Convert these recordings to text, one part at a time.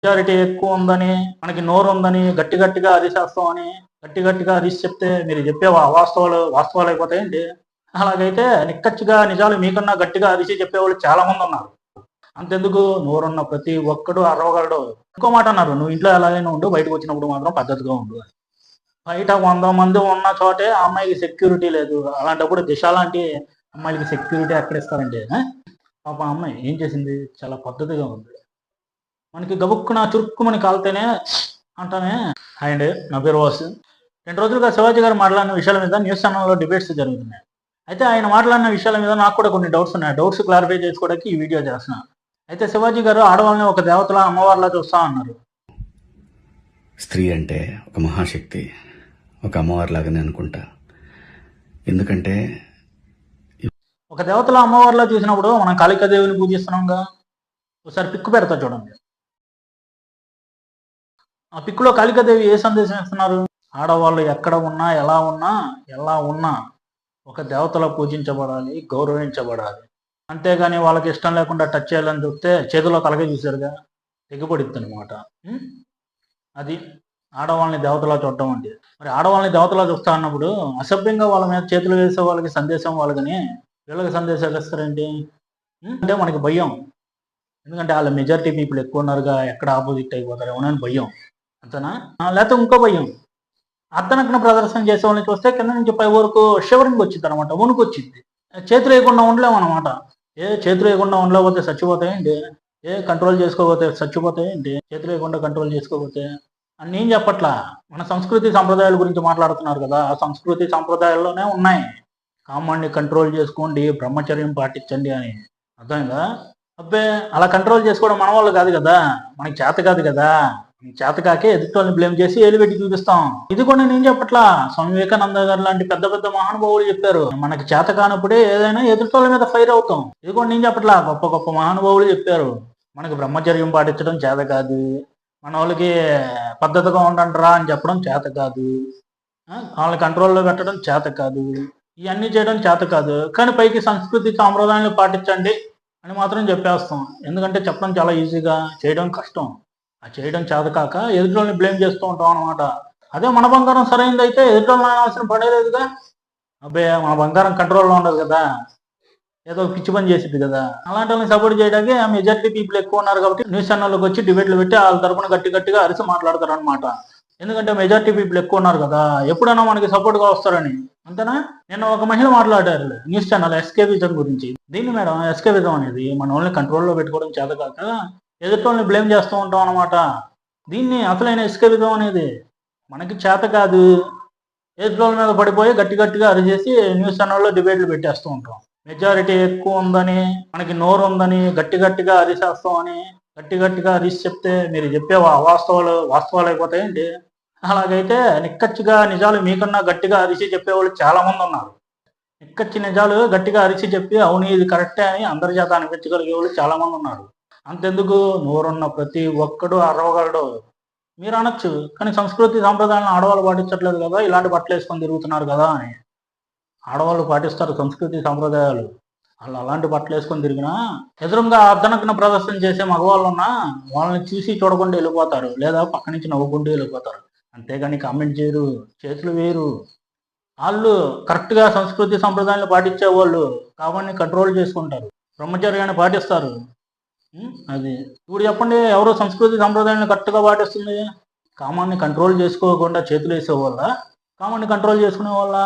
Majority ఎక్కువ ఉందని, మనకి నోరు ఉందని గట్టి గట్టిగా అరిచేస్తామని, గట్టి గట్టిగా అరిచి చెప్తే మీరు చెప్పే వాస్తవాలు అయిపోతాయండి. అలాగైతే నిక్కచ్చిగా నిజాలు మీకన్నా గట్టిగా అరిచి చెప్పేవాళ్ళు చాలా మంది ఉన్నారు. అంతెందుకు నోరున్న ప్రతి ఒక్కడు అరవగలడు. ఇంకో మాట అన్నారు, నువ్వు ఇంట్లో ఎలాగైనా ఉండు, బయటకు వచ్చినప్పుడు మాత్రం పద్ధతిగా ఉండు అని. బయట 100 మంది ఉన్న చోటే ఆ అమ్మాయికి సెక్యూరిటీ లేదు. అలాంటప్పుడు దిశ లాంటి అమ్మాయిలకి సెక్యూరిటీ ఎక్కడ ఇస్తారండి? పాపం ఆ అమ్మాయి ఏం చేసింది? చాలా పద్ధతిగా ఉంది. మనకి గబుక్కున చురుక్కుమని కాలితేనే అంటానే హాయ్ అండి, నా పేరు వాసు. 2 రోజులుగా శివాజీ గారు మాట్లాడిన విషయాల మీద న్యూస్ ఛానల్లో డిబేట్స్ జరుగుతున్నాయి. అయితే ఆయన మాట్లాడిన విషయాల మీద నాకు కూడా కొన్ని డౌట్స్ ఉన్నాయి. డౌట్స్ క్లారిఫై చేసుకోవడానికి ఈ వీడియో చేస్తున్నాను. అయితే శివాజీ గారు ఆడవాళ్ళని ఒక దేవతలా అమ్మవారిలా చూస్తా అన్నారు. స్త్రీ అంటే ఒక మహాశక్తి, ఒక అమ్మవారిలాగానే అనుకుంటా. ఎందుకంటే ఒక దేవతలా అమ్మవారిలా చూసినప్పుడు మనం కాళికాదేవిని పూజిస్తున్నాంగా. ఒకసారి పిక్కు పెడతా చూడండి. ఆ పిక్కులో కాళికాదేవి ఏ సందేశం ఇస్తున్నారు? ఆడవాళ్ళు ఎక్కడ ఉన్నా ఎలా ఉన్నా ఒక దేవతలా పూజించబడాలి, గౌరవించబడాలి. అంతేగాని వాళ్ళకి ఇష్టం లేకుండా టచ్ చేయాలని చూస్తే చేతిలో తలగే చూశారుగా, తెగిపడిద్ది అనమాట. అది ఆడవాళ్ళని దేవతలా చూడటం అంటే. మరి ఆడవాళ్ళని దేవతలా చూస్తా అన్నప్పుడు అసభ్యంగా వాళ్ళ మీద చేతులు వేసే వాళ్ళకి సందేశం వాళ్ళకని వీళ్ళకి సందేశాలు ఇస్తారేంటి? అంటే మనకి భయం. ఎందుకంటే వాళ్ళ మెజారిటీ పీపుల్ ఎక్కువ ఉన్నారుగా, ఎక్కడ ఆపోజిట్ అయిపోతారు అని భయం. అంతేనా? లేకపోతే ఇంకో భయం, అర్ధనగ్న ప్రదర్శన చేసే వాళ్ళని చూస్తే కింద నుంచి పై వరకు షివరింగ్ వచ్చింది అనమాట, వణుకు వచ్చింది. చేతులు వేయకుండా ఉండలేము అనమాట. చేతులు వేయకుండా ఉండలేకపోతే చచ్చిపోతాయండి? కంట్రోల్ చేసుకోకపోతే చచ్చిపోతాయండి? చేతులు వేయకుండా కంట్రోల్ చేసుకోకపోతే అని నేను చెప్పట్లా. మన సంస్కృతి సంప్రదాయాల గురించి మాట్లాడుతున్నారు కదా, ఆ సంస్కృతి సంప్రదాయాల్లోనే ఉన్నాయి. కామాన్ని కంట్రోల్ చేసుకోండి, బ్రహ్మచర్యం పాటించండి అని. అర్థమైందా? అబ్బే, అలా కంట్రోల్ చేసుకోవడం మన వాళ్ళు కాదు కదా, మనకి చేత కాదు కదా. చేతకాకే ఎదుటోళ్ళని బ్లేమ్ చేసి ఏలుపెట్టి చూపిస్తాం. ఇది కూడా నేను చెప్పట్లా, స్వామి వివేకానంద గారు లాంటి పెద్ద పెద్ద మహానుభావులు చెప్పారు. మనకి చేత కానప్పుడే ఏదైనా ఎదుటోళ్ళ మీద ఫైర్ అవుతాం. ఇది కూడా నేను చెప్పట్లా, గొప్ప గొప్ప మహానుభావులు చెప్పారు. మనకి బ్రహ్మచర్యం పాటించడం చేత కాదు, మన వాళ్ళకి పద్ధతిగా ఉండండిరా అని చెప్పడం చేత కాదు, వాళ్ళని కంట్రోల్లో పెట్టడం చేత కాదు, ఇవన్నీ చేయడం చేత కాదు. కానీ పైకి సంస్కృతి సాంప్రదాయాలు పాటించండి అని మాత్రం చెప్పేస్తాం. ఎందుకంటే చెప్పడం చాలా ఈజీగా, చేయడం కష్టం. ఆ చేయడం చేత కాక ఎదుటోళ్ళని బ్లేమ్ చేస్తూ ఉంటాం అనమాట. అదే మన బంగారం సరైనది అయితే ఎదుటోళ్ళని అనాల్సిన పడేలేదుగా. అబ్బే, మన బంగారం కంట్రోల్లో ఉండదు కదా, ఏదో పిచ్చి పని చేసిద్ది కదా. అలాంటి వాళ్ళని సపోర్ట్ చేయడానికి ఆ మెజారిటీ పీపుల్ ఎక్కువ ఉన్నారు కాబట్టి న్యూస్ ఛానల్లోకి వచ్చి డిబేట్లు పెట్టి వాళ్ళ తరపున గట్టిగా అరిసి మాట్లాడతారు అనమాట. ఎందుకంటే మెజారిటీ పీపుల్ ఎక్కువ ఉన్నారు కదా, ఎప్పుడైనా మనకి సపోర్ట్గా వస్తారని. అంతేనా? నిన్న ఒక మహిళ మాట్లాడారు న్యూస్ ఛానల్ ఎస్కేవిజం గురించి. దీన్ని మేడం, ఎస్కేవిజం అనేది మన వాళ్ళని కంట్రోల్లో పెట్టుకోవడం చేత కాక ఎదుటోళ్ళని బ్లేమ్ చేస్తూ ఉంటాం అనమాట. దీన్ని అసలైన ఎస్కేవిజం అనేది. మనకి చేత కాదు, ఎదుటోళ్ళ మీద పడిపోయి గట్టిగా అరిచేసి న్యూస్ ఛానల్లో డిబేట్లు పెట్టేస్తూ ఉంటాం. మెజారిటీ ఎక్కువ ఉందని, మనకి నోరు ఉందని గట్టిగా అరిచేస్తామని, గట్టిగా అరిచి చెప్తే మీరు చెప్పే వాస్తవాలు అయిపోతాయండి. అలాగైతే నిక్కచ్చిగా నిజాలు మీకన్నా గట్టిగా అరిచి చెప్పేవాళ్ళు చాలా మంది ఉన్నారు. నిక్కచ్చి నిజాలు గట్టిగా అరిచి చెప్పి అవును ఇది కరెక్టే అని అందరి చేత అనిపించగలిగే వాళ్ళు చాలా మంది ఉన్నారు. అంతెందుకు నోరున్న ప్రతి ఒక్కడు అరవగలడు. మీరు అనొచ్చు, కానీ సంస్కృతి సాంప్రదాయాలను ఆడవాళ్ళు పాటించట్లేదు కదా, ఇలాంటి బట్టలు వేసుకొని తిరుగుతున్నారు కదా అని. ఆడవాళ్ళు పాటిస్తారు సంస్కృతి సాంప్రదాయాలు. వాళ్ళు అలాంటి బట్టలు వేసుకొని తిరిగినా ఎదురుగా అర్ధనగ్న ప్రదర్శన చేసే మగవాళ్ళు ఉన్నా వాళ్ళని చూసి చూడకుండా వెళ్ళిపోతారు, లేదా పక్క నుంచి నవ్వుకుంటూ వెళ్ళిపోతారు. అంతేగాని కామెంట్ చేయరు, చేతులు వేయరు. వాళ్ళు కరెక్ట్గా సంస్కృతి సంప్రదాయాలు పాటించే వాళ్ళు కాబట్టి కంట్రోల్ చేసుకుంటారు, బ్రహ్మచర్యాన్ని పాటిస్తారు. అది ఇప్పుడు చెప్పండి, ఎవరో సంస్కృతి సంప్రదాయాన్ని కరెక్ట్గా పాటిస్తుంది? కామాన్ని కంట్రోల్ చేసుకోకుండా చేతులు వేసేవాళ్ళ, కామాన్ని కంట్రోల్ చేసుకునే వాళ్ళ?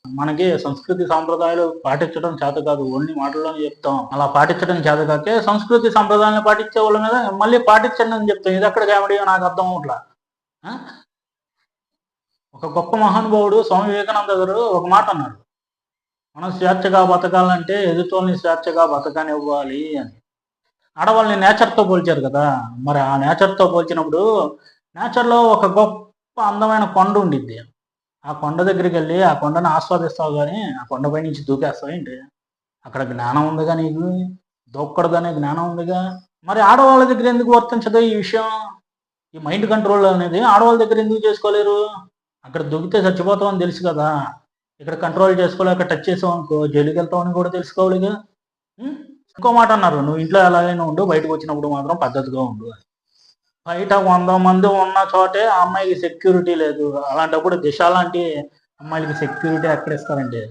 మనకి సంస్కృతి సాంప్రదాయాలు పాటించడం చేత కాదు, ఓన్లీ మాటల్లోనే చెప్తాం. అలా పాటించడం చేత కాకే సంస్కృతి సంప్రదాయాలను పాటించే వాళ్ళ మీద మళ్ళీ పాటించండి అని చెప్తాం. ఇది ఎక్కడ కామెడీ నాకు అర్థం అవట్లా. ఒక గొప్ప మహానుభావుడు స్వామి వివేకానంద గారు ఒక మాట అన్నారు, మనం స్వేచ్ఛగా బతకాలంటే ఎదుటోళ్ళని స్వేచ్ఛగా బతకనివ్వాలి అని. ఆడవాళ్ళని నేచర్తో పోల్చారు కదా, మరి ఆ నేచర్తో పోల్చినప్పుడు నేచర్లో ఒక గొప్ప అందమైన కొండ ఉండిద్ది. ఆ కొండ దగ్గరికి వెళ్ళి ఆ కొండను ఆస్వాదిస్తావు కానీ ఆ కొండపై నుంచి దూకేస్తావు ఏంటి? అక్కడ జ్ఞానం ఉందిగా నీకు, దూక్కడదనే జ్ఞానం ఉందిగా. మరి ఆడవాళ్ళ దగ్గర ఎందుకు వర్తించదు ఈ విషయం? ఈ మైండ్ కంట్రోల్ అనేది ఆడవాళ్ళ దగ్గర ఎందుకు చేసుకోలేరు? అక్కడ దూకితే చచ్చిపోతావు అని తెలుసు కదా, ఇక్కడ కంట్రోల్ చేసుకోలేక టచ్ చేసావు అనుకో జైలుకి వెళ్తావని కూడా తెలుసుకోవాలిగా. ఇంకో మాట అన్నారు, నువ్వు ఇంట్లో ఎలాగైనా ఉండు, బయటకు వచ్చినప్పుడు మాత్రం పద్ధతిగా ఉండు అని. బయట 100 మంది ఉన్న చోటే ఆ అమ్మాయికి సెక్యూరిటీ లేదు. అలాంటప్పుడు దిశ లాంటి అమ్మాయిలకి సెక్యూరిటీ ఎక్కడ ఇస్తారండి?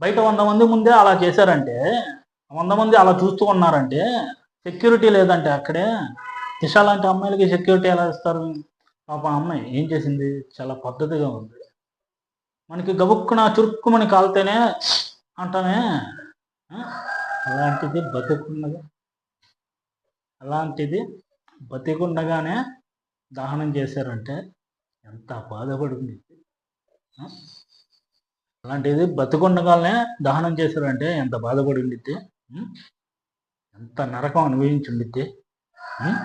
బయట 100 మంది ముందే అలా చేశారంటే, 100 మంది అలా చూస్తూ ఉన్నారంటే, సెక్యూరిటీ లేదంటే అక్కడే దిశ లాంటి అమ్మాయిలకి సెక్యూరిటీ ఎలా ఇస్తారు? పాపం ఆ అమ్మాయి ఏం చేసింది? చాలా పద్ధతిగా ఉంది. మనకి గబుక్కున చురుక్కుమని కాలితేనే అంటామే. ఆ! అలాంటిది బతికుండగా అలాంటిది బతికుండగానే దహనం చేశారంటే ఎంత బాధపడి ఉండిద్ది. ఆ! అలాంటిది బతికుండగానే దహనం చేశారంటే ఎంత బాధపడి ఉండిద్ది. హ్మ్. ఎంత నరకం అనుభవించి ఉండిద్ది. హ్మ్.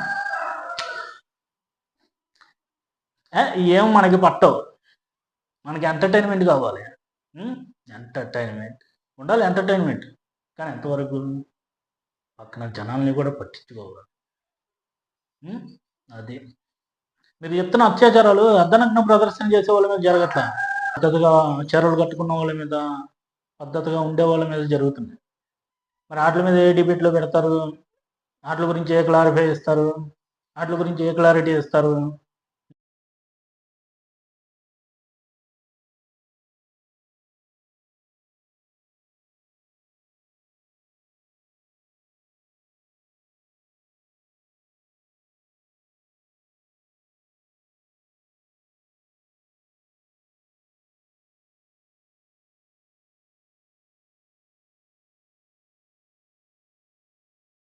ఏం మనకి పట్టవు. మనకి ఎంటర్‌టైన్‌మెంట్ కావాలి. హ్మ్. ఎంటర్‌టైన్‌మెంట్. ఉండాలి ఎంటర్‌టైన్‌మెంట్. కానీ ఎంతవరకు? పక్కన జనాల్ని కూడా పట్టించుకోవాలి. హ్మ్. అది. మీరు చెప్తున్న అత్యాచారాలు అర్ధనగ్న ప్రదర్శన చేసే వాళ్ళ మీద జరగట్లా. పద్ధతిగా చీరలు కట్టుకున్న వాళ్ళ మీద, పద్ధతిగా ఉండే వాళ్ళ మీద జరుగుతున్నాయి. మరి ఆటిల మీద ఏ డిబేట్‌లు పెడతారు? ఆటిల గురించి ఏ క్లారిఫై ఇస్తారు? ఆటిల గురించి ఏ క్లారిటీ ఇస్తారు?